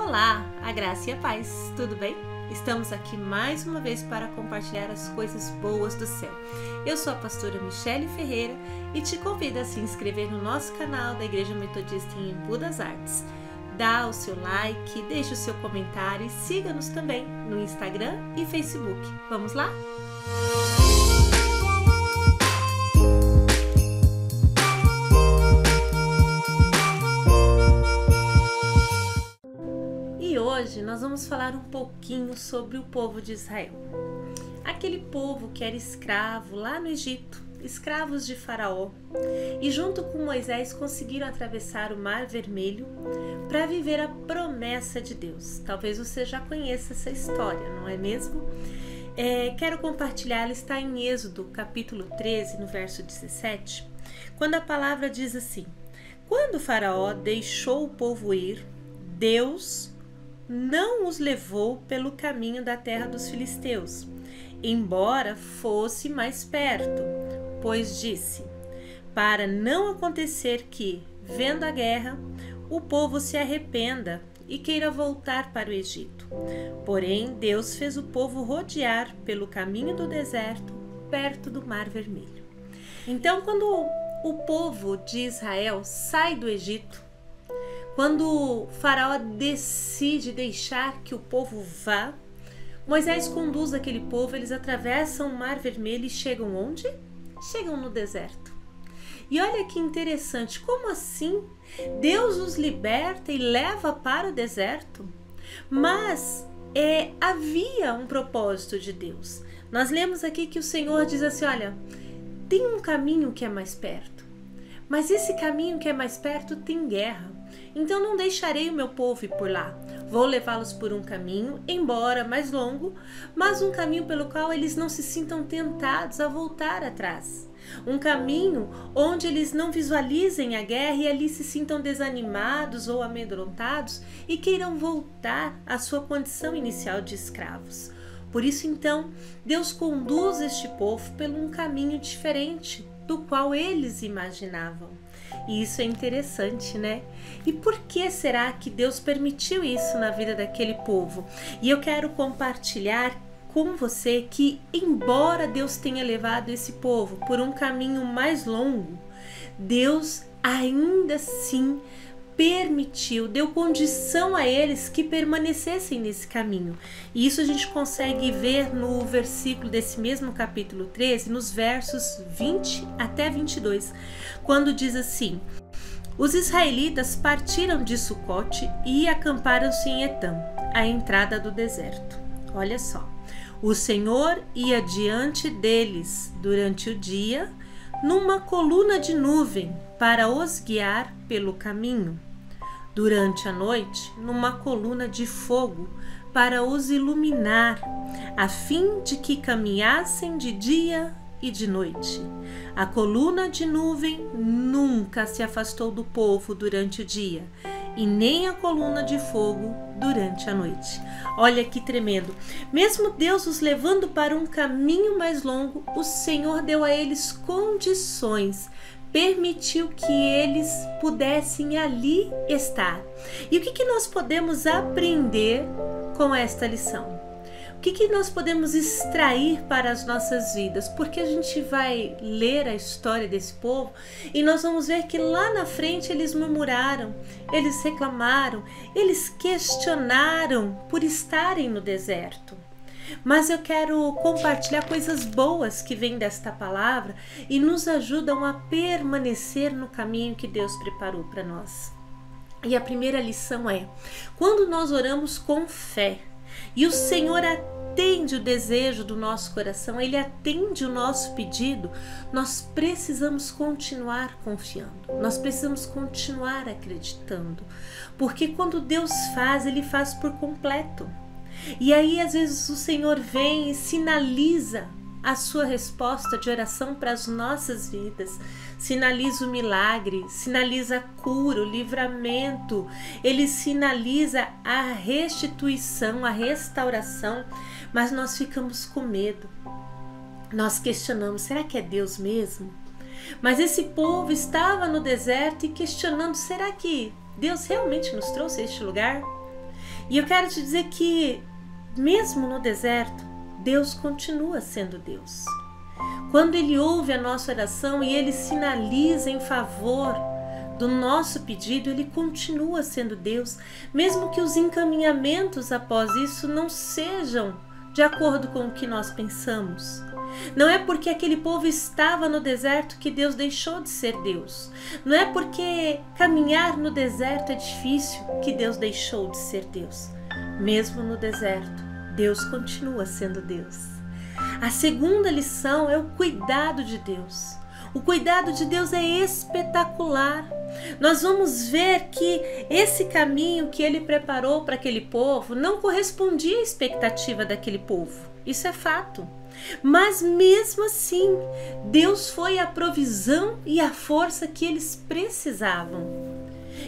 Olá, a graça e a paz, tudo bem? Estamos aqui mais uma vez para compartilhar as coisas boas do céu. Eu sou a pastora Michele Ferreira e te convido a se inscrever no nosso canal da Igreja Metodista em Embu das Artes. Dá o seu like, deixe o seu comentário e siga-nos também no Instagram e Facebook. Vamos lá? Hoje nós vamos falar um pouquinho sobre o povo de Israel. Aquele povo que era escravo lá no Egito, escravos de Faraó, e junto com Moisés conseguiram atravessar o Mar Vermelho para viver a promessa de Deus. Talvez você já conheça essa história, não é mesmo? Quero compartilhar, ela está em Êxodo, capítulo 13, no verso 17, quando a palavra diz assim: quando Faraó deixou o povo ir, Deus não os levou pelo caminho da terra dos filisteus, embora fosse mais perto, pois disse, para não acontecer que, vendo a guerra, o povo se arrependa e queira voltar para o Egito. Porém, Deus fez o povo rodear pelo caminho do deserto, perto do Mar Vermelho. Então, quando o povo de Israel sai do Egito, quando Faraó decide deixar que o povo vá, Moisés conduz aquele povo, eles atravessam o Mar Vermelho e chegam onde? Chegam no deserto. E olha que interessante, como assim Deus os liberta e leva para o deserto? Mas havia um propósito de Deus. Nós lemos aqui que o Senhor diz assim, olha, tem um caminho que é mais perto, mas esse caminho que é mais perto tem guerra. Então não deixarei o meu povo ir por lá. Vou levá-los por um caminho, embora mais longo, mas um caminho pelo qual eles não se sintam tentados a voltar atrás. Um caminho onde eles não visualizem a guerra e ali se sintam desanimados ou amedrontados e queiram voltar à sua condição inicial de escravos. Por isso, então, Deus conduz este povo por um caminho diferente do qual eles imaginavam. E isso é interessante, né? E por que será que Deus permitiu isso na vida daquele povo? E eu quero compartilhar com você que, embora Deus tenha levado esse povo por um caminho mais longo, Deus ainda assim permitiu, deu condição a eles que permanecessem nesse caminho. E isso a gente consegue ver no versículo desse mesmo capítulo 13, nos versos 20 até 22, quando diz assim: os israelitas partiram de Sucote e acamparam-se em Etam, à entrada do deserto. Olha só, o Senhor ia diante deles durante o dia, numa coluna de nuvem, para os guiar pelo caminho. Durante a noite, numa coluna de fogo, para os iluminar, a fim de que caminhassem de dia e de noite. A coluna de nuvem nunca se afastou do povo durante o dia, e nem a coluna de fogo durante a noite. Olha que tremendo! Mesmo Deus os levando para um caminho mais longo, o Senhor deu a eles condições, permitiu que eles pudessem ali estar. E o que nós podemos aprender com esta lição? O que nós podemos extrair para as nossas vidas? Porque a gente vai ler a história desse povo e nós vamos ver que lá na frente eles murmuraram, eles reclamaram, eles questionaram por estarem no deserto. Mas eu quero compartilhar coisas boas que vêm desta palavra e nos ajudam a permanecer no caminho que Deus preparou para nós. E a primeira lição é: quando nós oramos com fé e o Senhor atende o desejo do nosso coração, Ele atende o nosso pedido, nós precisamos continuar confiando, nós precisamos continuar acreditando, porque quando Deus faz, Ele faz por completo. E aí, às vezes, o Senhor vem e sinaliza a sua resposta de oração para as nossas vidas, sinaliza o milagre, sinaliza a cura, o livramento, Ele sinaliza a restituição, a restauração, mas nós ficamos com medo, nós questionamos, será que é Deus mesmo? Mas esse povo estava no deserto e questionando, será que Deus realmente nos trouxe a este lugar? E eu quero te dizer que, mesmo no deserto, Deus continua sendo Deus. Quando Ele ouve a nossa oração e Ele sinaliza em favor do nosso pedido, Ele continua sendo Deus, mesmo que os encaminhamentos após isso não sejam de acordo com o que nós pensamos. Não é porque aquele povo estava no deserto que Deus deixou de ser Deus. Não é porque caminhar no deserto é difícil que Deus deixou de ser Deus. Mesmo no deserto, Deus continua sendo Deus. A segunda lição é o cuidado de Deus. O cuidado de Deus é espetacular. Nós vamos ver que esse caminho que Ele preparou para aquele povo não correspondia à expectativa daquele povo. Isso é fato. Mas mesmo assim, Deus foi a provisão e a força que eles precisavam.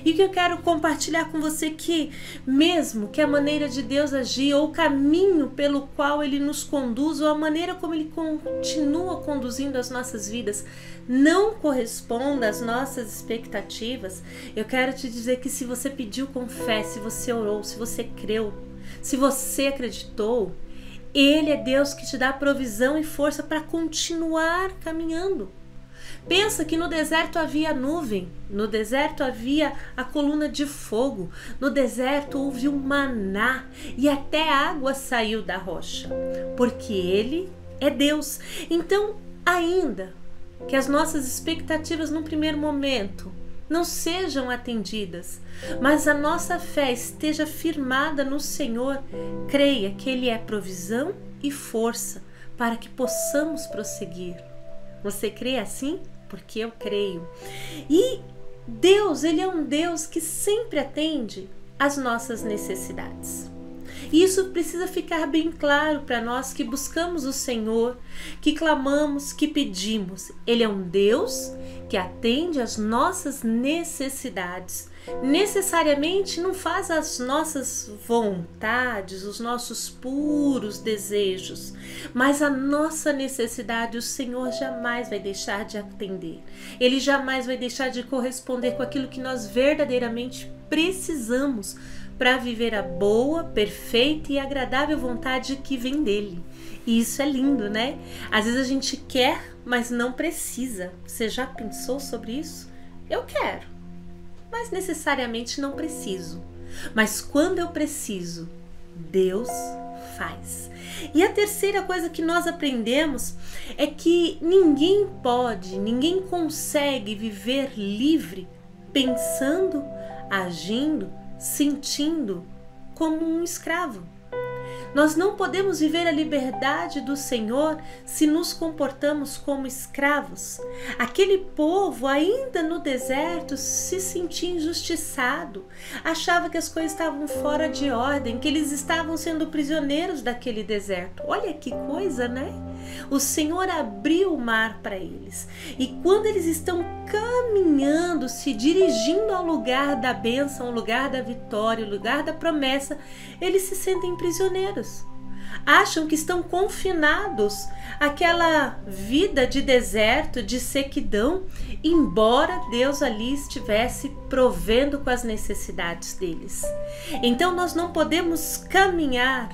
E o que eu quero compartilhar com você que, mesmo que a maneira de Deus agir, ou o caminho pelo qual Ele nos conduz, ou a maneira como Ele continua conduzindo as nossas vidas, não corresponda às nossas expectativas, eu quero te dizer que se você pediu com fé, se você orou, se você creu, se você acreditou, Ele é Deus que te dá provisão e força para continuar caminhando. Pensa que no deserto havia nuvem, no deserto havia a coluna de fogo, no deserto houve um maná e até água saiu da rocha, porque Ele é Deus. Então, ainda que as nossas expectativas no primeiro momento não sejam atendidas, mas a nossa fé esteja firmada no Senhor, creia que Ele é provisão e força para que possamos prosseguir. Você crê assim? Porque eu creio. E Deus, Ele é um Deus que sempre atende às nossas necessidades. E isso precisa ficar bem claro para nós que buscamos o Senhor, que clamamos, que pedimos. Ele é um Deus que atende às nossas necessidades. Necessariamente não faz as nossas vontades, os nossos puros desejos, mas a nossa necessidade o Senhor jamais vai deixar de atender. Ele jamais vai deixar de corresponder com aquilo que nós verdadeiramente precisamos para viver a boa, perfeita e agradável vontade que vem dele. E isso é lindo, né? Às vezes a gente quer, mas não precisa. Você já pensou sobre isso? Eu quero, mas necessariamente não preciso. Mas quando eu preciso, Deus faz. E a terceira coisa que nós aprendemos é que ninguém consegue viver livre pensando, agindo, sentindo como um escravo. Nós não podemos viver a liberdade do Senhor se nos comportamos como escravos. Aquele povo, ainda no deserto, se sentia injustiçado, achava que as coisas estavam fora de ordem, que eles estavam sendo prisioneiros daquele deserto. Olha que coisa, né? O Senhor abriu o mar para eles. E quando eles estão caminhando, se dirigindo ao lugar da bênção, ao lugar da vitória, ao lugar da promessa, eles se sentem prisioneiros. Acham que estão confinados àquela vida de deserto, de sequidão, embora Deus ali estivesse provendo com as necessidades deles. Então nós não podemos caminhar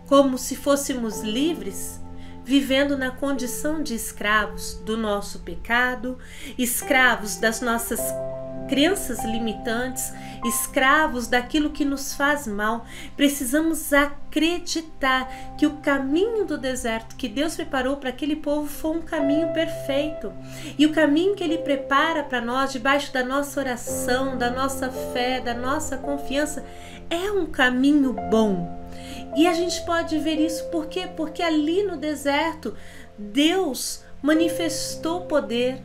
como se fôssemos livres, vivendo na condição de escravos do nosso pecado, escravos das nossas crenças limitantes, escravos daquilo que nos faz mal. Precisamos acreditar que o caminho do deserto que Deus preparou para aquele povo foi um caminho perfeito. E o caminho que Ele prepara para nós, debaixo da nossa oração, da nossa fé, da nossa confiança, é um caminho bom. E a gente pode ver isso por quê? Porque ali no deserto, Deus manifestou poder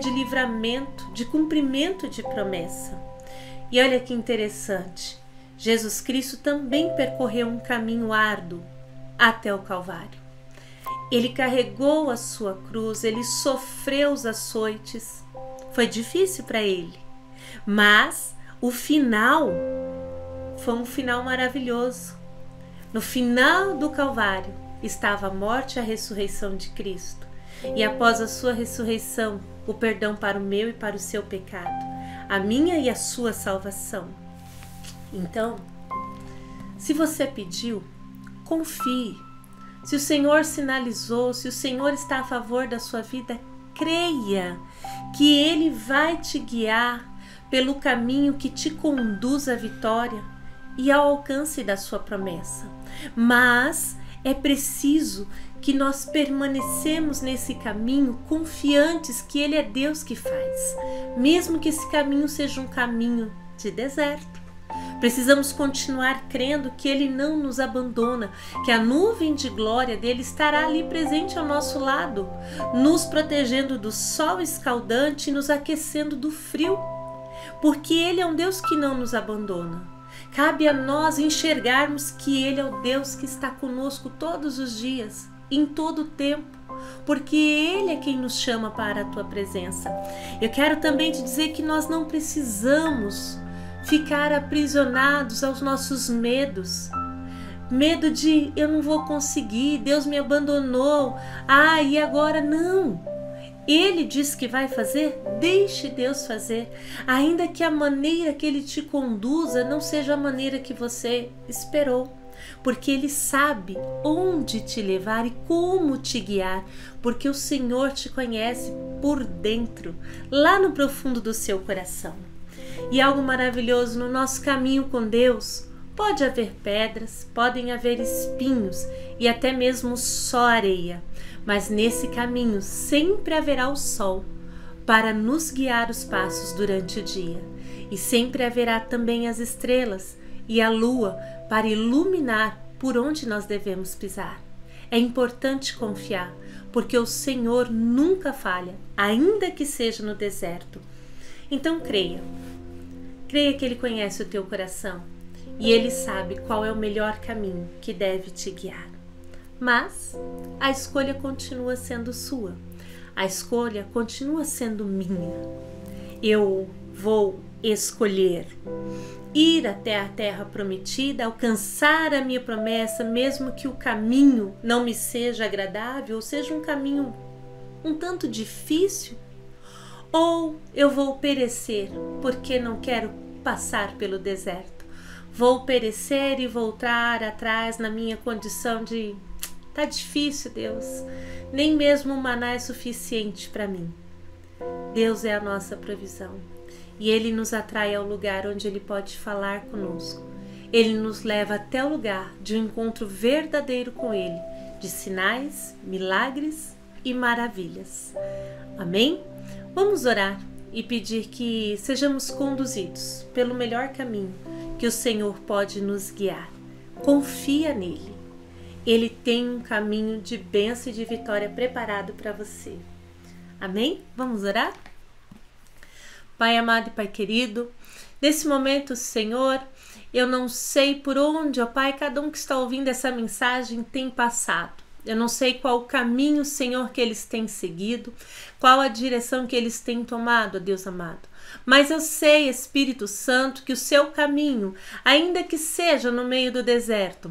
de livramento, de cumprimento de promessa. E olha que interessante, Jesus Cristo também percorreu um caminho árduo até o Calvário. Ele carregou a sua cruz, ele sofreu os açoites. Foi difícil para ele, mas o final foi um final maravilhoso. No final do Calvário estava a morte e a ressurreição de Cristo. E após a sua ressurreição, o perdão para o meu e para o seu pecado, a minha e a sua salvação. Então, Se você pediu, confie. Se o Senhor sinalizou, se o Senhor está a favor da sua vida, creia que Ele vai te guiar pelo caminho que te conduz à vitória e ao alcance da sua promessa. Mas é preciso que nós permanecemos nesse caminho confiantes que Ele é Deus que faz, mesmo que esse caminho seja um caminho de deserto. Precisamos continuar crendo que Ele não nos abandona, que a nuvem de glória dele estará ali presente ao nosso lado, nos protegendo do sol escaldante e nos aquecendo do frio, porque Ele é um Deus que não nos abandona. Cabe a nós enxergarmos que Ele é o Deus que está conosco todos os dias, em todo o tempo, porque Ele é quem nos chama para a tua presença. Eu quero também te dizer que nós não precisamos ficar aprisionados aos nossos medos. Medo de eu não vou conseguir, Deus me abandonou, e agora não. Ele diz que vai fazer, deixe Deus fazer, ainda que a maneira que Ele te conduza não seja a maneira que você esperou, porque Ele sabe onde te levar e como te guiar, porque o Senhor te conhece por dentro, lá no profundo do seu coração. E algo maravilhoso no nosso caminho com Deus, pode haver pedras, podem haver espinhos e até mesmo só areia, mas nesse caminho sempre haverá o sol para nos guiar os passos durante o dia, e sempre haverá também as estrelas e a lua para iluminar por onde nós devemos pisar. É importante confiar, porque o Senhor nunca falha, ainda que seja no deserto. Então creia que Ele conhece o teu coração e Ele sabe qual é o melhor caminho que deve te guiar. Mas a escolha continua sendo sua, a escolha continua sendo minha. Eu vou escolher ir até a terra prometida, alcançar a minha promessa, mesmo que o caminho não me seja agradável, ou seja um caminho um tanto difícil, ou eu vou perecer porque não quero passar pelo deserto. Vou perecer e voltar atrás na minha condição de tá difícil, Deus, nem mesmo o maná é suficiente para mim. Deus é a nossa provisão e Ele nos atrai ao lugar onde Ele pode falar conosco. Ele nos leva até o lugar de um encontro verdadeiro com Ele, de sinais, milagres e maravilhas. Amém? Vamos orar e pedir que sejamos conduzidos pelo melhor caminho que o Senhor pode nos guiar. Confia nele. Ele tem um caminho de bênção e de vitória preparado para você. Amém? Vamos orar? Pai amado e Pai querido, nesse momento, Senhor, eu não sei por onde, ó Pai, cada um que está ouvindo essa mensagem tem passado. Eu não sei qual o caminho, Senhor, que eles têm seguido, qual a direção que eles têm tomado, ó Deus amado. Mas eu sei, Espírito Santo, que o seu caminho, ainda que seja no meio do deserto,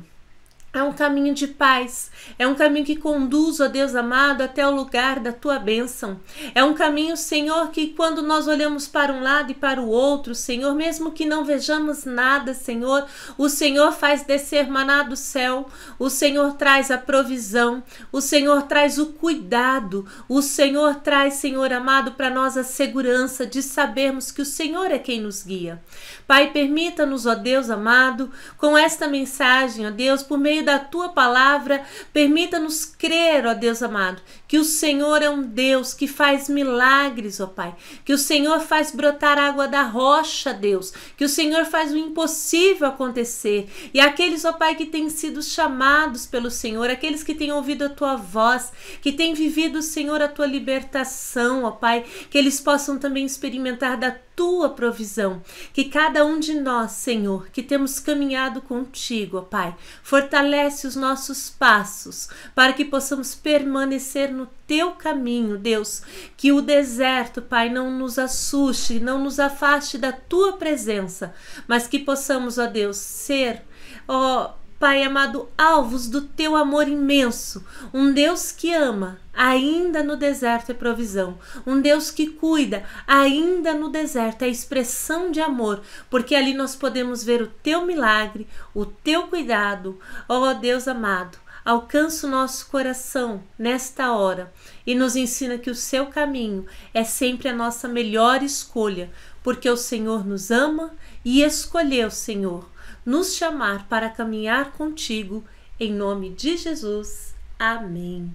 é um caminho de paz, é um caminho que conduz, ó Deus amado, até o lugar da tua bênção. É um caminho, Senhor, que quando nós olhamos para um lado e para o outro, Senhor, mesmo que não vejamos nada, Senhor, o Senhor faz descer maná do céu, o Senhor traz a provisão, o Senhor traz o cuidado, o Senhor traz, Senhor amado, para nós a segurança de sabermos que o Senhor é quem nos guia. Pai, permita-nos, ó Deus amado, com esta mensagem, ó Deus, por meio da tua palavra, permita-nos crer, ó Deus amado, que o Senhor é um Deus que faz milagres, ó Pai, que o Senhor faz brotar água da rocha, Deus, que o Senhor faz o impossível acontecer, e aqueles, ó Pai, que têm sido chamados pelo Senhor, aqueles que têm ouvido a tua voz, que têm vivido, Senhor, a tua libertação, ó Pai, que eles possam também experimentar da tua provisão, que cada um de nós, Senhor, que temos caminhado contigo, ó Pai, fortalece os nossos passos para que possamos permanecer no teu caminho, Deus, que o deserto, Pai, não nos assuste, não nos afaste da tua presença, mas que possamos, ó Deus, ser, ó Pai amado, alvos do teu amor imenso. Um Deus que ama, ainda no deserto é provisão. Um Deus que cuida, ainda no deserto é expressão de amor, porque ali nós podemos ver o teu milagre, o teu cuidado. Ó Deus amado, alcança o nosso coração nesta hora e nos ensina que o seu caminho é sempre a nossa melhor escolha, porque o Senhor nos ama e escolheu, Senhor, nos chamar para caminhar contigo, em nome de Jesus. Amém.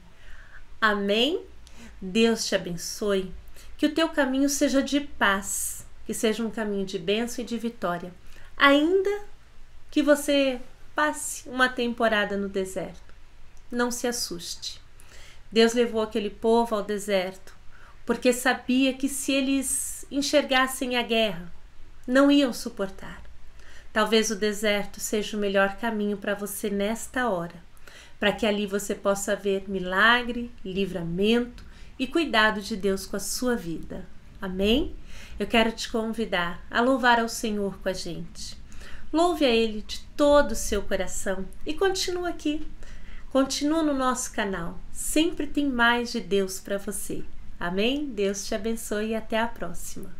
Amém. Deus te abençoe, que o teu caminho seja de paz, que seja um caminho de bênção e de vitória, ainda que você passe uma temporada no deserto. Não se assuste. Deus levou aquele povo ao deserto porque sabia que se eles enxergassem a guerra, não iam suportar. Talvez o deserto seja o melhor caminho para você nesta hora, para que ali você possa ver milagre, livramento e cuidado de Deus com a sua vida. Amém? Eu quero te convidar a louvar ao Senhor com a gente. Louve a Ele de todo o seu coração e continua aqui. Continua no nosso canal. Sempre tem mais de Deus para você. Amém? Deus te abençoe e até a próxima.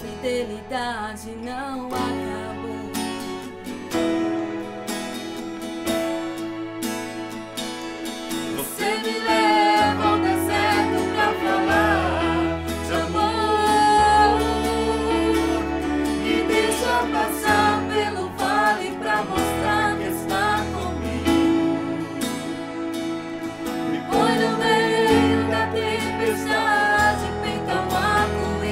Fidelidade não acabou. Você me leva ao deserto pra falar de amor, me deixa passar pelo vale pra mostrar que está comigo, me põe no meio da tempestade, pinta um arco-íris.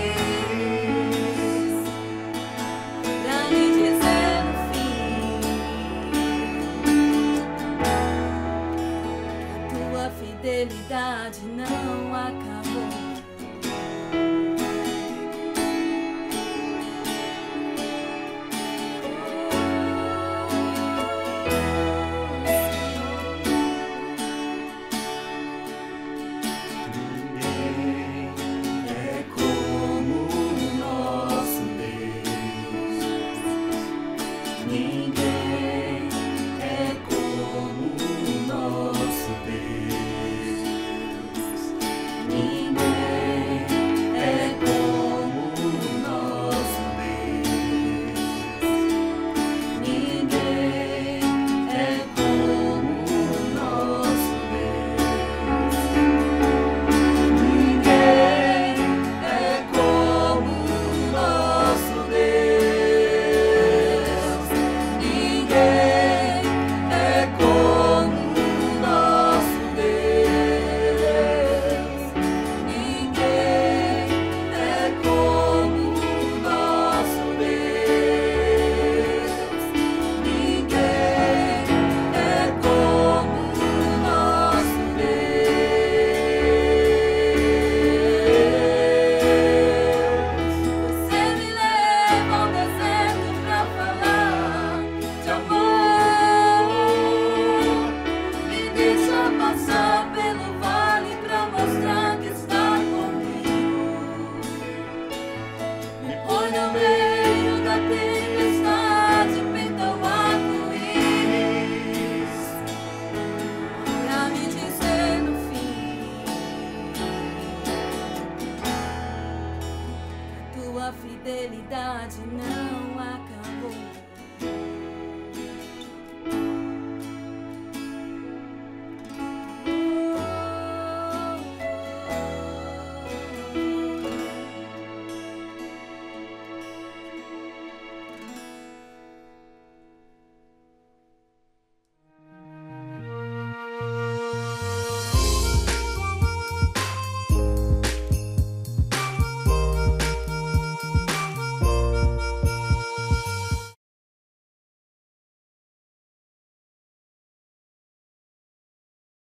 Fidelidade não acaba.